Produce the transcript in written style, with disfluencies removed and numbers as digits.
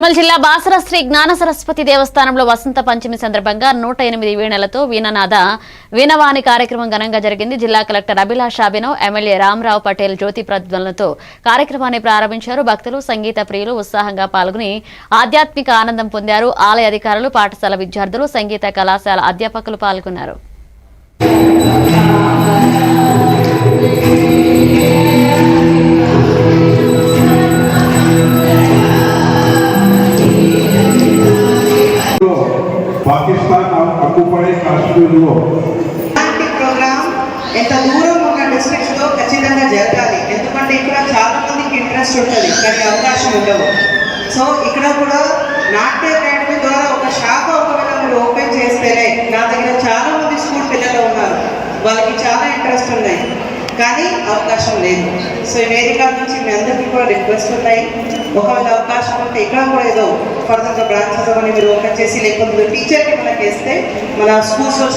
జిల్లా బాసర శ్రీ జ్ఞాన సరస్వతి దేవస్థానంలో వసంత పంచమి సందర్భంగా 108 వీణలతో వీణనాద వీణవాణి కార్యక్రమం ఘనంగా జరిగింది. జిల్లా కలెక్టర్ అభిలాష్ అభినవ్, ఎమ్మెల్యే రామరావు పటేల్ జ్యోతి ప్రజ్వలనతో కార్యక్రమాన్ని ప్రారంభించారు. భక్తులు, సంగీత ప్రియులు ఉత్సాహంగా పాల్గొని ఆధ్యాత్మిక ఆనందం పొందారు. ఆలయ అధికారులు, పాఠశాల విద్యార్థులు, సంగీత కళాశాల అధ్యాపకులు పాల్గొన్నారు. పాకిస్తాన్ అక్కుపడే కాశ్మీర్లో ఇలాంటి ప్రోగ్రామ్ ఎంత దూరం ఉన్న డిస్ట్రిక్ట్స్ లో ఖచ్చితంగా జరగాలి. ఎందుకంటే ఇక్కడ చాలా మందికి ఇంట్రెస్ట్ ఉంటుంది కానీ అవకాశం ఉండవు. సో ఇక్కడ కూడా నాట్య అకాడమీ ద్వారా ఒక శాఖ ఒకవేళ మీరు ఓపెన్ చేస్తేనే, నా దగ్గర చాలా మంది స్కూల్ పిల్లలు ఉన్నారు, వాళ్ళకి చాలా ఇంట్రెస్ట్ ఉన్నాయి కానీ అవకాశం లేదు. సో ఈ వేదిక నుంచి మీ అందరికీ కూడా రిక్వెస్ట్ ఉన్నాయి, ఒకవేళ అవకాశం ఉంటే ఇక్కడ కూడా ఏదో ఫర్దర్గా బ్రాంచెస్ అని మీరు ఓపెన్ చేసి, లేకపోతే టీచర్కి మనకి వేస్తే మన స్కూల్స్లో